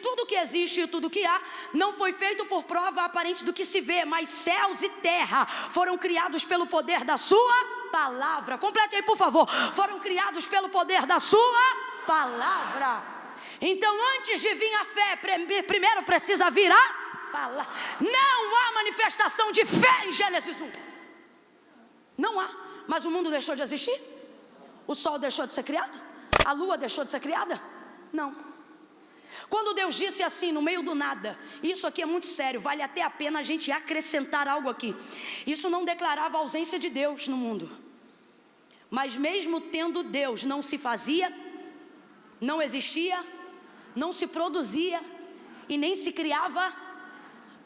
tudo que existe e tudo que há não foi feito por prova aparente do que se vê, mas céus e terra foram criados pelo poder da sua palavra. Complete aí, por favor. Foram criados pelo poder da sua palavra. Então, antes de vir a fé, primeiro precisa vir a palavra. Não há manifestação de fé em Gênesis 1. Não há. Mas o mundo deixou de existir? O sol deixou de ser criado? A lua deixou de ser criada? Não. Quando Deus disse assim, no meio do nada, isso aqui é muito sério, vale até a pena a gente acrescentar algo aqui. Isso não declarava a ausência de Deus no mundo. Mas mesmo tendo Deus, não se fazia, não existia, não se produzia e nem se criava,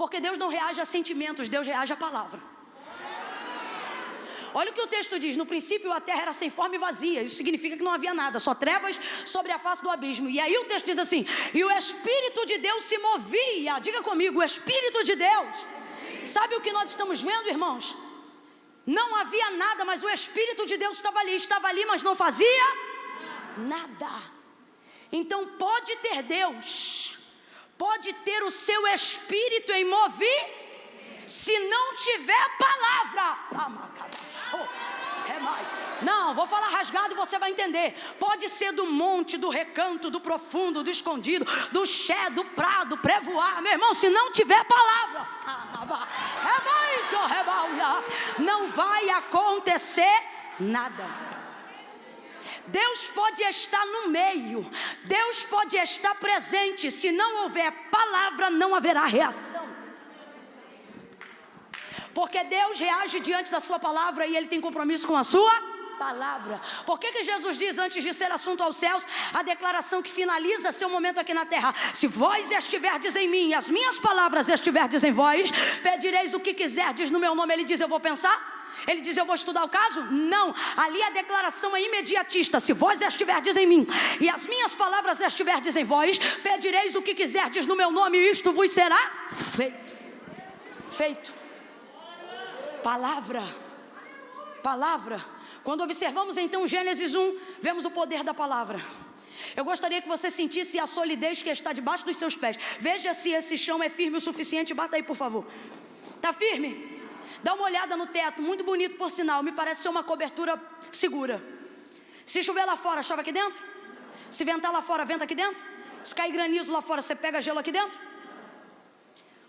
porque Deus não reage a sentimentos, Deus reage à palavra. Olha o que o texto diz: no princípio a terra era sem forma e vazia. Isso significa que não havia nada, só trevas sobre a face do abismo. E aí o texto diz assim: e o Espírito de Deus se movia. Diga comigo, o Espírito de Deus. Sabe o que nós estamos vendo, irmãos? Não havia nada, mas o Espírito de Deus estava ali, mas não fazia nada. Então pode ter Deus, pode ter o seu Espírito em mover, se não tiver palavra. Não, vou falar rasgado e você vai entender. Pode ser do monte, do recanto, do profundo, do escondido, do ché, do prado, prevoar. Meu irmão, se não tiver palavra, não vai acontecer nada. Deus pode estar no meio, Deus pode estar presente. Se não houver palavra, não haverá reação. Porque Deus reage diante da sua palavra e Ele tem compromisso com a sua palavra. Por que Jesus diz, antes de ser assunto aos céus, a declaração que finaliza seu momento aqui na terra: se vós estiverdes em mim e as minhas palavras estiverdes em vós, pedireis o que quiserdes no meu nome. Ele diz, eu vou pensar? Ele diz, eu vou estudar o caso? Não, ali a declaração é imediatista: se vós estiverdes em mim e as minhas palavras estiverdes em vós, pedireis o que quiserdes no meu nome e isto vos será feito. Feito. Palavra. Quando observamos então Gênesis 1, vemos o poder da palavra. Eu gostaria que você sentisse a solidez que está debaixo dos seus pés. Veja se esse chão é firme o suficiente. Bata aí, por favor. Está firme? Dá uma olhada no teto, muito bonito por sinal. Me parece ser uma cobertura segura. Se chover lá fora, chove aqui dentro? Se ventar lá fora, venta aqui dentro? Se cair granizo lá fora, você pega gelo aqui dentro?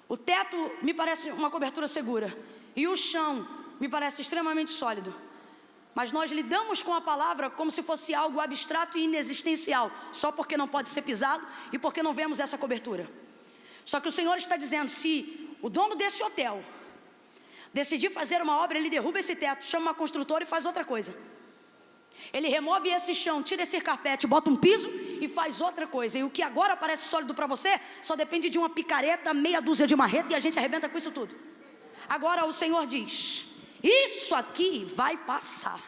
O teto me parece uma cobertura segura. E o chão me parece extremamente sólido. Mas nós lidamos com a palavra como se fosse algo abstrato e inexistencial, só porque não pode ser pisado e porque não vemos essa cobertura. Só que o Senhor está dizendo, se o dono desse hotel decidir fazer uma obra, ele derruba esse teto, chama uma construtora e faz outra coisa. Ele remove esse chão, tira esse carpete, bota um piso e faz outra coisa. E o que agora parece sólido para você, só depende de uma picareta, meia dúzia de marreta, e a gente arrebenta com isso tudo. Agora o Senhor diz, isso aqui vai passar.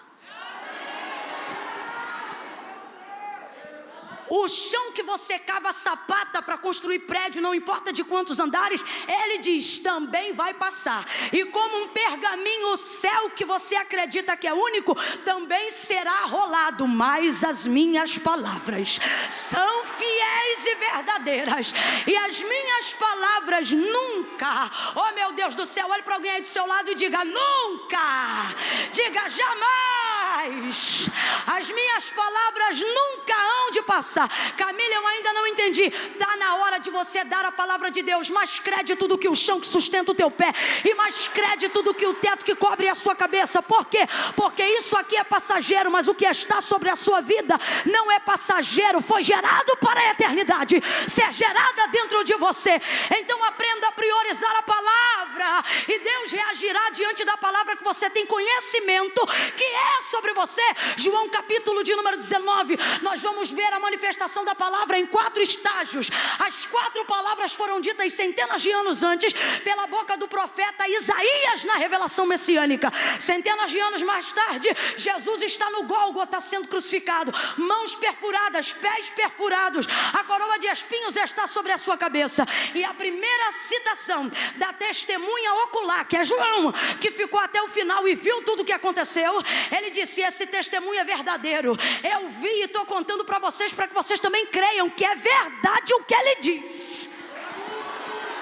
O chão que você cava sapata para construir prédio, não importa de quantos andares, Ele diz, também vai passar. E como um pergaminho, o céu que você acredita que é único, também será rolado. Mas as minhas palavras são fiéis e verdadeiras. E as minhas palavras nunca, oh meu Deus do céu, olhe para alguém aí do seu lado e diga, nunca, diga jamais. As minhas palavras nunca hão de passar. Camila, eu ainda não entendi. Está na hora de você dar a palavra de Deus mais crédito do que o chão que sustenta o teu pé, e mais crédito do que o teto que cobre a sua cabeça. Por quê? Porque isso aqui é passageiro, mas o que está sobre a sua vida não é passageiro, foi gerado para a eternidade, ser gerada dentro de você. Então aprenda a priorizar a palavra, e Deus reagirá diante da palavra que você tem conhecimento que é sobre você. João capítulo de número 19, nós vamos ver a manifestação da palavra em 4 estágios. As 4 palavras foram ditas centenas de anos antes pela boca do profeta Isaías na revelação messiânica. Centenas de anos mais tarde, Jesus está no Gólgota sendo crucificado, mãos perfuradas, pés perfurados, a coroa de espinhos está sobre a sua cabeça. E a primeira citação da testemunha ocular, que é João, que ficou até o final e viu tudo o que aconteceu, ele disse, esse testemunho é verdadeiro, eu vi e estou contando para vocês que vocês também creiam que é verdade o que ele diz.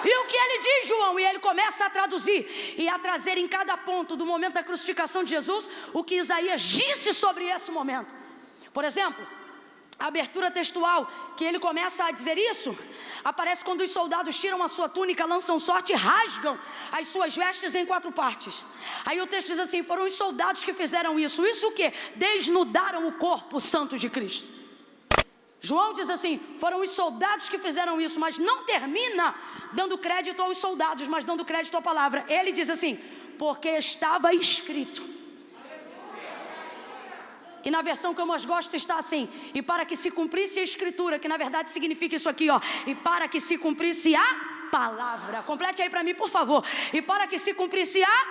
E o que ele diz, João? E ele começa a traduzir e a trazer em cada ponto do momento da crucificação de Jesus o que Isaías disse sobre esse momento. Por exemplo, a abertura textual, que ele começa a dizer isso, aparece quando os soldados tiram a sua túnica, lançam sorte e rasgam as suas vestes em 4 partes. Aí o texto diz assim: foram os soldados que fizeram isso. Isso o quê? Desnudaram o corpo santo de Cristo. João diz assim: foram os soldados que fizeram isso, mas não termina dando crédito aos soldados, mas dando crédito à palavra. Ele diz assim: porque estava escrito. E na versão que eu mais gosto está assim: e para que se cumprisse a escritura, que na verdade significa isso aqui, ó, e para que se cumprisse a palavra. Complete aí para mim, por favor. E para que se cumprisse a palavra.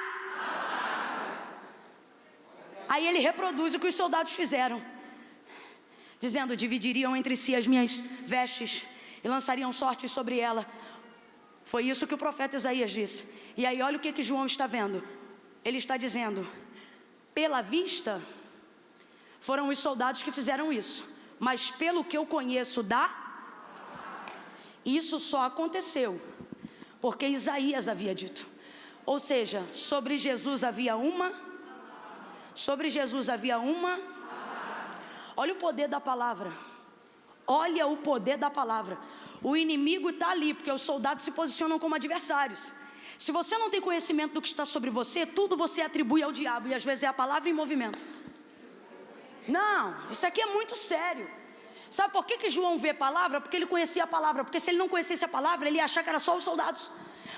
Aí ele reproduz o que os soldados fizeram, dizendo: dividiriam entre si as minhas vestes e lançariam sorte sobre ela. Foi isso que o profeta Isaías disse. E aí olha o que João está vendo. Ele está dizendo: pela vista foram os soldados que fizeram isso, mas pelo que eu conheço isso só aconteceu porque Isaías havia dito. Ou seja, sobre Jesus havia uma. Olha o poder da palavra. Olha o poder da palavra. O inimigo está ali, porque os soldados se posicionam como adversários. Se você não tem conhecimento do que está sobre você, tudo você atribui ao diabo, e às vezes é a palavra em movimento. Não, isso aqui é muito sério. Sabe por que João vê palavra? Porque ele conhecia a palavra. Porque se ele não conhecesse a palavra, ele ia achar que era só os soldados.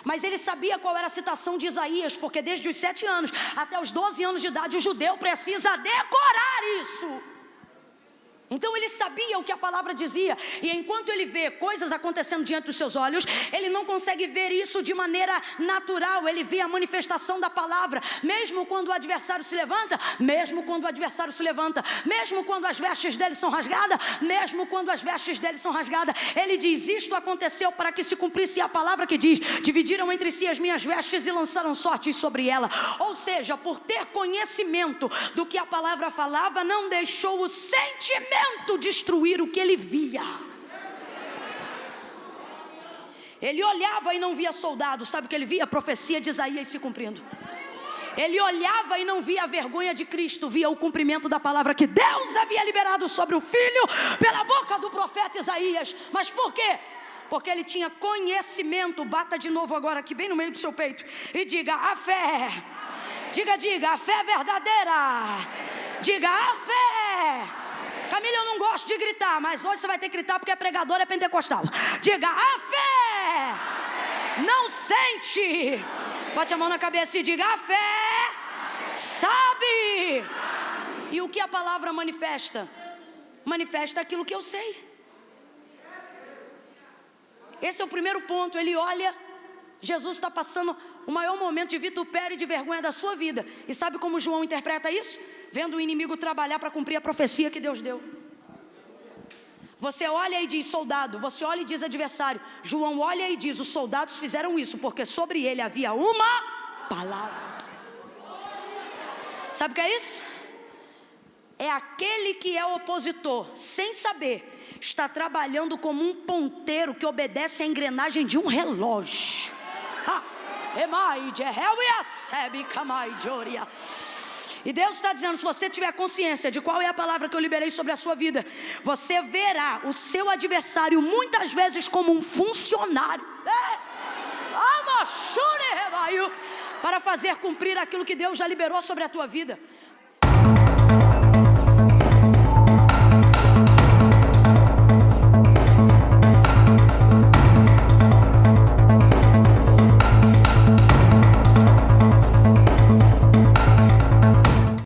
Mas ele sabia qual era a citação de Isaías, porque desde os 7 anos até os 12 anos de idade, o judeu precisa decorar isso. Então ele sabia o que a palavra dizia. E enquanto ele vê coisas acontecendo diante dos seus olhos, ele não consegue ver isso de maneira natural. Ele vê a manifestação da palavra. Mesmo quando o adversário se levanta, mesmo quando as vestes dele são rasgadas, ele diz: isto aconteceu para que se cumprisse a palavra que diz: dividiram entre si as minhas vestes e lançaram sortes sobre ela. Ou seja, por ter conhecimento do que a palavra falava, não deixou o sentimento destruir o que ele via. Ele olhava e não via soldados. Sabe o que ele via? A profecia de Isaías se cumprindo. Ele olhava e não via a vergonha de Cristo, via o cumprimento da palavra que Deus havia liberado sobre o Filho pela boca do profeta Isaías. Mas por quê? Porque ele tinha conhecimento. Bata de novo agora aqui bem no meio do seu peito e diga: a fé. Diga, a fé é verdadeira. Diga: a fé. Camila, eu não gosto de gritar, mas hoje você vai ter que gritar porque a pregadora é pentecostal. Diga: a fé não sente. Bote a mão na cabeça e diga: a fé sabe. E o que a palavra manifesta? Manifesta aquilo que eu sei. Esse é o primeiro ponto. Ele olha, Jesus está passando o maior momento de vitupério e de vergonha da sua vida. E sabe como João interpreta isso? Vendo o inimigo trabalhar para cumprir a profecia que Deus deu. Você olha e diz soldado, você olha e diz adversário. João olha e diz: os soldados fizeram isso porque sobre ele havia uma palavra. Sabe o que é isso? É aquele que é opositor, sem saber, está trabalhando como um ponteiro que obedece à engrenagem de um relógio. E Deus está dizendo: se você tiver consciência de qual é a palavra que eu liberei sobre a sua vida, você verá o seu adversário muitas vezes como um funcionário para fazer cumprir aquilo que Deus já liberou sobre a tua vida.